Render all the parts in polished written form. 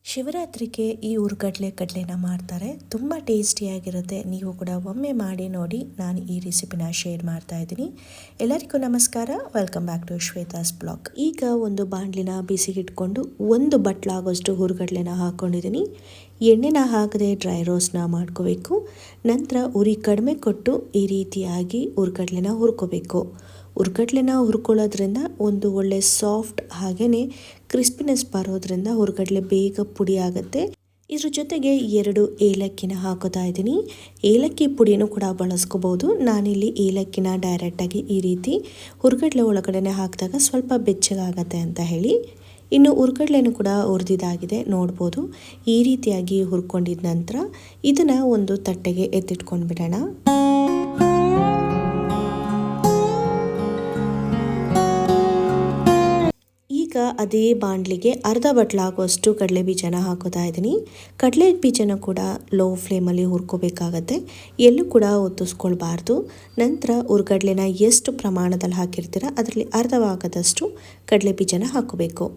ಶಿವರಾತ್ರಿಗೆ ಈ ಹುರ್ಗಡ್ಲೆ ಕಡಲೆನ ಮಾಡ್ತಾರೆ. ತುಂಬ ಟೇಸ್ಟಿಯಾಗಿರುತ್ತೆ. ನೀವು ಕೂಡ ಒಮ್ಮೆ ಮಾಡಿ ನೋಡಿ. ನಾನು ಈ ರೆಸಿಪಿನ ಶೇರ್ ಮಾಡ್ತಾ ಇದ್ದೀನಿ. ಎಲ್ಲರಿಗೂ ನಮಸ್ಕಾರ. Welcome back to Shweta's blog. ಈಗ ಒಂದು ಬಾಣಲಿನ ಬಿಸಿಗಿಟ್ಕೊಂಡು ಒಂದು ಬಟ್ಲಾಗೋಷ್ಟು ಹುರ್ಗಡ್ಲೆನ ಹಾಕ್ಕೊಂಡಿದ್ದೀನಿ. ಎಣ್ಣೆನ ಹಾಕದೆ ಡ್ರೈ ರೋಸ್ಟ್ನ ಮಾಡ್ಕೋಬೇಕು. ನಂತರ ಉರಿ ಕಡಿಮೆ ಕೊಟ್ಟು ಈ ರೀತಿಯಾಗಿ ಹುರ್ಗಡ್ಲೆನ ಹುರ್ಕೋಬೇಕು. ಹುರ್ಗಡ್ಲೆನ ಹುರ್ಕೊಳ್ಳೋದ್ರಿಂದ ಒಂದು ಒಳ್ಳೆ ಸಾಫ್ಟ್ ಹಾಗೆಯೇ ಕ್ರಿಸ್ಪಿನೆಸ್ ಬರೋದ್ರಿಂದ ಹುರ್ಗಡ್ಲೆ ಬೇಗ ಪುಡಿ ಆಗುತ್ತೆ. ಇದ್ರ ಜೊತೆಗೆ 2 ಏಲಕ್ಕಿನ ಹಾಕೋತಾ ಇದ್ದೀನಿ. ಏಲಕ್ಕಿ ಪುಡಿನೂ ಕೂಡ ಬಳಸ್ಕೋಬೋದು. ನಾನಿಲ್ಲಿ ಏಲಕ್ಕಿನ ಡೈರೆಕ್ಟಾಗಿ ಈ ರೀತಿ ಹುರ್ಗಡ್ಲೆ ಒಳಗಡೆ ಹಾಕಿದಾಗ ಸ್ವಲ್ಪ ಬೆಚ್ಚಗಾಗತ್ತೆ ಅಂತ ಹೇಳಿ. ಇನ್ನು ಹುರ್ಗಡ್ಲೆನೂ ಕೂಡ ಹುರಿದಿದ್ದಾಗಿದೆ ನೋಡ್ಬೋದು. ಈ ರೀತಿಯಾಗಿ ಹುರ್ಕೊಂಡಿದ ನಂತರ ಇದನ್ನು ಒಂದು ತಟ್ಟೆಗೆ ಎತ್ತಿಟ್ಕೊಂಡು ಬಿಡೋಣ. ಈಗ ಅದೇ ಬಾಣಲಿಗೆ ಅರ್ಧ ಬಟ್ಲಾಗುವಷ್ಟು ಕಡಲೆ ಬೀಜನ ಹಾಕೋತಾ ಇದ್ದೀನಿ. ಕಡಲೆ ಬೀಜನ ಕೂಡ ಲೋ ಫ್ಲೇಮಲ್ಲಿ ಹುರ್ಕೋಬೇಕಾಗತ್ತೆ. ಎಲ್ಲೂ ಕೂಡ ಒತ್ತಿಸ್ಕೊಳ್ಬಾರ್ದು. ನಂತರ ಹುರ್ಗಡ್ಲೆನ ಎಷ್ಟು ಪ್ರಮಾಣದಲ್ಲಿ ಹಾಕಿರ್ತೀರ ಅದರಲ್ಲಿ ಅರ್ಧ ಭಾಗದಷ್ಟು ಕಡಲೆ ಬೀಜನ ಹಾಕೋಬೇಕು.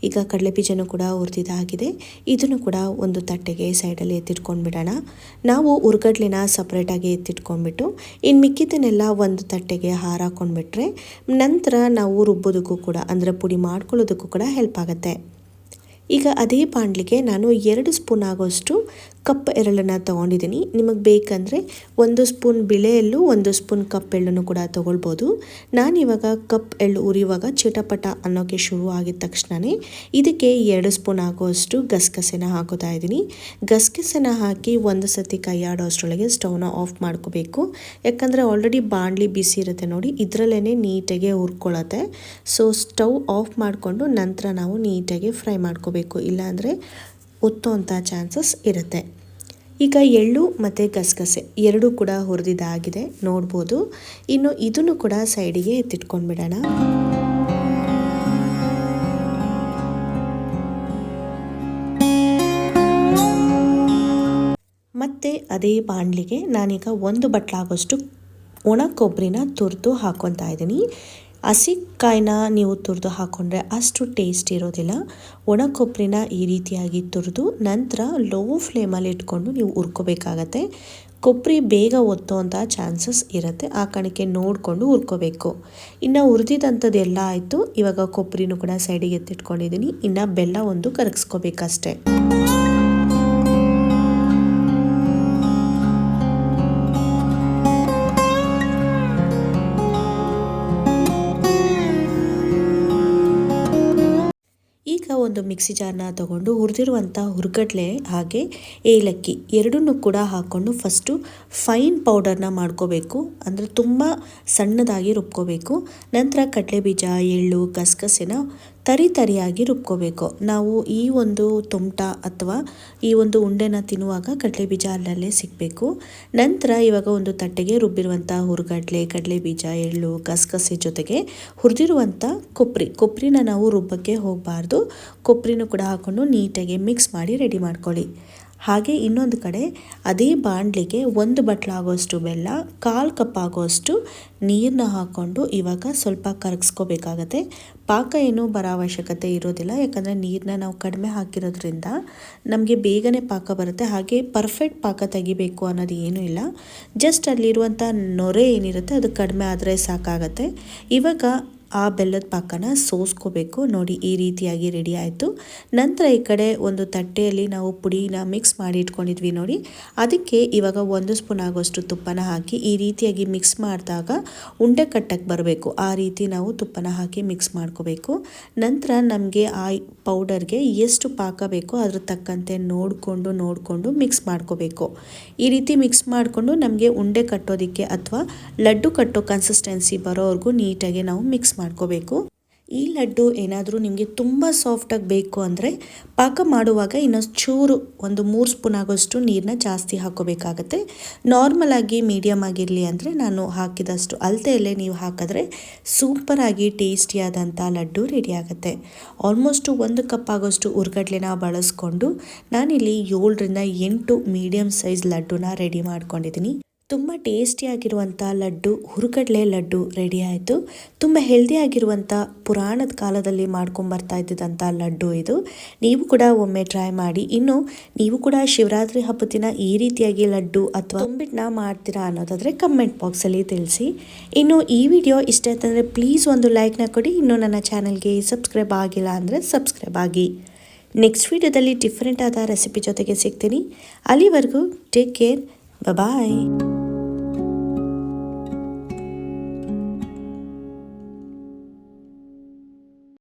ಈಗ ಕಡಲೆ ಬೀಜನೂ ಕೂಡ ಹುರಿದಿದ್ದಾಗಿದೆ. ಇದನ್ನು ಕೂಡ ಒಂದು ತಟ್ಟೆಗೆ ಸೈಡಲ್ಲಿ ಎತ್ತಿಟ್ಕೊಂಡು ಬಿಡೋಣ. ನಾವು ಹುರ್ಗಡ್ಲೆನ ಸಪ್ರೇಟಾಗಿ ಎತ್ತಿಟ್ಕೊಂಡ್ಬಿಟ್ಟು ಇನ್ನು ಮಿಕ್ಕಿದ್ದನ್ನೆಲ್ಲ ಒಂದು ತಟ್ಟೆಗೆ ಹಾರಾಕೊಂಡ್ಬಿಟ್ರೆ ನಂತರ ನಾವು ರುಬ್ಬೋದಕ್ಕೂ ಕೂಡ ಅಂದರೆ ಪುಡಿ ಮಾಡ್ಕೊಳ್ಳೋದಕ್ಕೂ ಕೂಡ ಹೆಲ್ಪ್ ಆಗುತ್ತೆ. ಈಗ ಅದೇ ಬಾಣಲಿಗೆ ನಾನು 2 ಸ್ಪೂನ್ ಆಗೋಷ್ಟು ಕಪ್ ಎಳ್ಳನ್ನು ತೊಗೊಂಡಿದ್ದೀನಿ. ನಿಮಗೆ ಬೇಕಂದರೆ 1 ಸ್ಪೂನ್ ಬಿಳೆ ಎಳ್ಳು 1 ಸ್ಪೂನ್ ಕಪ್ ಎಳ್ಳನ್ನು ಕೂಡ ತೊಗೊಳ್ಬೋದು. ನಾನಿವಾಗ ಕಪ್ ಎಳ್ಳು ಉರಿಯುವಾಗ ಚಿಟಪಟ ಅನ್ನೋಕ್ಕೆ ಶುರು ಆಗಿದ ತಕ್ಷಣವೇ ಇದಕ್ಕೆ 2 ಸ್ಪೂನ್ ಆಗೋಷ್ಟು ಗಸಗಸೆನ ಹಾಕೋತಾ ಇದ್ದೀನಿ. ಗಸಗಸೆನ ಹಾಕಿ ಒಂದು ಸತಿ ಕೈ ಆಡೋಷ್ಟರೊಳಗೆ ಸ್ಟವ್ನ ಆಫ್ ಮಾಡ್ಕೋಬೇಕು. ಯಾಕಂದರೆ ಆಲ್ರೆಡಿ ಬಾಣಲಿ ಬಿಸಿ ಇರುತ್ತೆ ನೋಡಿ, ಇದರಲ್ಲೇ ನೀಟಾಗಿ ಹುರ್ಕೊಳ್ಳುತ್ತೆ. ಸೊ ಸ್ಟವ್ ಆಫ್ ಮಾಡಿಕೊಂಡು ನಂತರ ನಾವು ನೀಟಾಗಿ ಫ್ರೈ ಮಾಡ್ಕೋಬೇಕು. ಇಲ್ಲಾಂದರೆ ಒತ್ತೋಂಥ ಚಾನ್ಸಸ್ ಇರುತ್ತೆ. ಈಗ ಎಳ್ಳು ಮತ್ತು ಗಸಗಸೆ ಎರಡೂ ಕೂಡ ಹುರಿದಿದ್ದಾಗಿದೆ ನೋಡ್ಬೋದು. ಇನ್ನು ಇದನ್ನು ಕೂಡ ಸೈಡಿಗೆ ಎತ್ತಿಟ್ಕೊಂಡು ಬಿಡೋಣ. ಮತ್ತು ಅದೇ ಬಾಣಲಿಗೆ ನಾನೀಗ 1 ಬಟ್ಲಾಗೋಷ್ಟು ಒಣ ಕೊಬ್ಬರಿನ ತುರಿದು ಹಾಕ್ಕೊತಾ ಇದ್ದೀನಿ. ಹಸಿಕಾಯಿನ ನೀವು ತುರಿದು ಹಾಕ್ಕೊಂಡ್ರೆ ಅಷ್ಟು ಟೇಸ್ಟ್ ಇರೋದಿಲ್ಲ. ಒಣ ಕೊಬ್ಬರಿನ ಈ ರೀತಿಯಾಗಿ ತುರಿದು ನಂತರ ಲೋ ಫ್ಲೇಮಲ್ಲಿ ಇಟ್ಕೊಂಡು ನೀವು ಹುರ್ಕೋಬೇಕಾಗತ್ತೆ. ಕೊಬ್ಬರಿ ಬೇಗ ಒತ್ತೋಂಥ ಚಾನ್ಸಸ್ ಇರುತ್ತೆ. ಆ ಕಾರಣಕ್ಕೆ ನೋಡಿಕೊಂಡು ಹುರ್ಕೋಬೇಕು. ಇನ್ನು ಹುರಿದಿದ್ದಂಥದ್ದು ಎಲ್ಲ ಆಯಿತು. ಇವಾಗ ಕೊಬ್ಬರಿನೂ ಕೂಡ ಸೈಡಿಗೆ ಎತ್ತಿಟ್ಕೊಂಡಿದ್ದೀನಿ. ಇನ್ನು ಬೆಲ್ಲ ಒಂದು ಕರಗಿಸ್ಕೋಬೇಕಷ್ಟೆ. ಈಗ ಒಂದು ಮಿಕ್ಸಿ ಜಾರ್ನ ತಗೊಂಡು ಹುರಿದಿರುವಂಥ ಹುರ್ಗಡ್ಲೆ ಹಾಗೆ ಏಲಕ್ಕಿ ಎರಡನ್ನೂ ಕೂಡ ಹಾಕ್ಕೊಂಡು ಫಸ್ಟು ಫೈನ್ ಪೌಡರ್ನ ಮಾಡ್ಕೋಬೇಕು. ಅಂದರೆ ತುಂಬ ಸಣ್ಣದಾಗಿ ರುಬ್ಕೋಬೇಕು. ನಂತರ ಕಡಲೆ ಬೀಜ ಎಳ್ಳು ಗಸಗಸೆನ ತರಿಯಾಗಿ ರುಬ್ಕೋಬೇಕು. ನಾವು ಈ ಒಂದು ತೊಮಟ ಅಥವಾ ಈ ಒಂದು ಉಂಡೆನ ತಿನ್ನುವಾಗ ಕಡಲೆ ಬೀಜ ಅಲ್ಲಲ್ಲೇ ಸಿಗಬೇಕು. ನಂತರ ಇವಾಗ ಒಂದು ತಟ್ಟೆಗೆ ರುಬ್ಬಿರುವಂಥ ಹುರ್ಗಡ್ಲೆ ಕಡಲೆ ಬೀಜ ಎಳ್ಳು ಗಸಗಸೆ ಜೊತೆಗೆ ಹುರಿದಿರುವಂಥ ಕೊಬ್ಬರಿನ ನಾವು ರುಬ್ಬಕ್ಕೆ ಹೋಗಬಾರ್ದು. ಕೊಬ್ಬರಿನೂ ಕೂಡ ಹಾಕ್ಕೊಂಡು ನೀಟಾಗಿ ಮಿಕ್ಸ್ ಮಾಡಿ ರೆಡಿ ಮಾಡ್ಕೊಳ್ಳಿ. ಹಾಗೆ ಇನ್ನೊಂದು ಕಡೆ ಅದೇ ಬಾಣಲಿಗೆ 1 ಬಟ್ಲಾಗೋಷ್ಟು ಬೆಲ್ಲ 1/4 ಕಪ್ ಆಗೋಷ್ಟು ನೀರನ್ನ ಹಾಕ್ಕೊಂಡು ಇವಾಗ ಸ್ವಲ್ಪ ಕರಗಿಸ್ಕೋಬೇಕಾಗತ್ತೆ. ಪಾಕ ಏನೂ ಬರೋ ಅವಶ್ಯಕತೆ ಇರೋದಿಲ್ಲ. ಯಾಕಂದರೆ ನೀರನ್ನ ನಾವು ಕಡಿಮೆ ಹಾಕಿರೋದ್ರಿಂದ ನಮಗೆ ಬೇಗನೆ ಪಾಕ ಬರುತ್ತೆ. ಹಾಗೆ ಪರ್ಫೆಕ್ಟ್ ಪಾಕ ತೆಗಿಬೇಕು ಅನ್ನೋದು ಏನೂ ಇಲ್ಲ. ಜಸ್ಟ್ ಅಲ್ಲಿರುವಂಥ ನೊರೆ ಏನಿರುತ್ತೆ ಅದು ಕಡಿಮೆ ಆದರೆ ಸಾಕಾಗತ್ತೆ. ಇವಾಗ ಆ ಬೆಲ್ಲದ ಪಾಕನ ಸೋಸ್ಕೋಬೇಕು. ನೋಡಿ ಈ ರೀತಿಯಾಗಿ ರೆಡಿ ಆಯಿತು. ನಂತರ ಈ ಕಡೆ ಒಂದು ತಟ್ಟೆಯಲ್ಲಿ ನಾವು ಪುಡಿನ ಮಿಕ್ಸ್ ಮಾಡಿ ಇಟ್ಕೊಂಡಿದ್ವಿ ನೋಡಿ, ಅದಕ್ಕೆ ಇವಾಗ 1 ಸ್ಪೂನ್ ಆಗೋಷ್ಟು ತುಪ್ಪನ ಹಾಕಿ ಈ ರೀತಿಯಾಗಿ ಮಿಕ್ಸ್ ಮಾಡಿದಾಗ ಉಂಡೆ ಕಟ್ಟಕ್ಕೆ ಬರಬೇಕು. ಆ ರೀತಿ ನಾವು ತುಪ್ಪನ ಹಾಕಿ ಮಿಕ್ಸ್ ಮಾಡ್ಕೋಬೇಕು. ನಂತರ ನಮಗೆ ಆ ಪೌಡರ್ಗೆ ಎಷ್ಟು ಪಾಕ ಬೇಕೋ ಅದ್ರ ತಕ್ಕಂತೆ ನೋಡಿಕೊಂಡು ಮಿಕ್ಸ್ ಮಾಡ್ಕೋಬೇಕು. ಈ ರೀತಿ ಮಿಕ್ಸ್ ಮಾಡಿಕೊಂಡು ನಮಗೆ ಉಂಡೆ ಕಟ್ಟೋದಕ್ಕೆ ಅಥವಾ ಲಡ್ಡು ಕಟ್ಟೋ ಕನ್ಸಿಸ್ಟೆನ್ಸಿ ಬರೋವರೆಗೂ ನೀಟಾಗಿ ನಾವು ಮಿಕ್ಸ್ ಮಾಡ್ಕೋಬೇಕು. ಈ ಲಡ್ಡು ಏನಾದರೂ ನಿಮಗೆ ತುಂಬ ಸಾಫ್ಟಾಗಿ ಬೇಕು ಅಂದರೆ ಪಾಕ ಮಾಡುವಾಗ ಇನ್ನೊಂದು ಚೂರು ಒಂದು 3 ಸ್ಪೂನ್ ಆಗೋಷ್ಟು ನೀರನ್ನ ಜಾಸ್ತಿ ಹಾಕೋಬೇಕಾಗತ್ತೆ. ನಾರ್ಮಲಾಗಿ ಮೀಡಿಯಮ್ ಆಗಿರಲಿ ಅಂದರೆ ನಾನು ಹಾಕಿದಷ್ಟು ಅಳತೆಯಲ್ಲೇ ನೀವು ಹಾಕಿದ್ರೆ ಸೂಪರಾಗಿ ಟೇಸ್ಟಿಯಾದಂಥ ಲಡ್ಡು ರೆಡಿ ಆಗುತ್ತೆ. ಆಲ್ಮೋಸ್ಟು 1 ಕಪ್ ಆಗೋಷ್ಟು ಹುರ್ಗಡ್ಲೆನ ಬಳಸ್ಕೊಂಡು ನಾನಿಲ್ಲಿ 7ರಿಂದ 8 ಮೀಡಿಯಮ್ ಸೈಜ್ ಲಡ್ಡುನ ರೆಡಿ ಮಾಡ್ಕೊಂಡಿದ್ದೀನಿ. ತುಂಬ ಟೇಸ್ಟಿಯಾಗಿರುವಂಥ ಲಡ್ಡು ಹುರುಗಡ್ಲೆ ಲಡ್ಡು ರೆಡಿ ಆಯಿತು. ತುಂಬ ಹೆಲ್ದಿಯಾಗಿರುವಂಥ ಪುರಾಣದ ಕಾಲದಲ್ಲಿ ಮಾಡ್ಕೊಂಬರ್ತಾ ಇದ್ದಿದ್ದಂಥ ಲಡ್ಡು ಇದು. ನೀವು ಕೂಡ ಒಮ್ಮೆ ಟ್ರೈ ಮಾಡಿ. ಇನ್ನು ನೀವು ಕೂಡ ಶಿವರಾತ್ರಿ ಹಬ್ಬದ ದಿನ ಈ ರೀತಿಯಾಗಿ ಲಡ್ಡು ಅಥವಾ ತುಂಬಿಟ್ಟನ್ನ ಮಾಡ್ತೀರಾ ಅನ್ನೋದಾದರೆ ಕಮೆಂಟ್ ಬಾಕ್ಸಲ್ಲಿ ತಿಳಿಸಿ. ಇನ್ನು ಈ ವಿಡಿಯೋ ಇಷ್ಟ ಆಯ್ತಂದರೆ ಪ್ಲೀಸ್ ಒಂದು ಲೈಕ್ನ ಕೊಡಿ. ಇನ್ನು ನನ್ನ ಚಾನಲ್ಗೆ ಸಬ್ಸ್ಕ್ರೈಬ್ ಆಗಿಲ್ಲ ಅಂದರೆ ಸಬ್ಸ್ಕ್ರೈಬ್ ಆಗಿ. ನೆಕ್ಸ್ಟ್ ವಿಡಿಯೋದಲ್ಲಿ ಡಿಫ್ರೆಂಟ್ ಆದ ರೆಸಿಪಿ ಜೊತೆಗೆ ಸಿಗ್ತೀನಿ. ಅಲ್ಲಿವರೆಗೂ ಟೇಕ್ ಕೇರ್. ಬಾಯ್.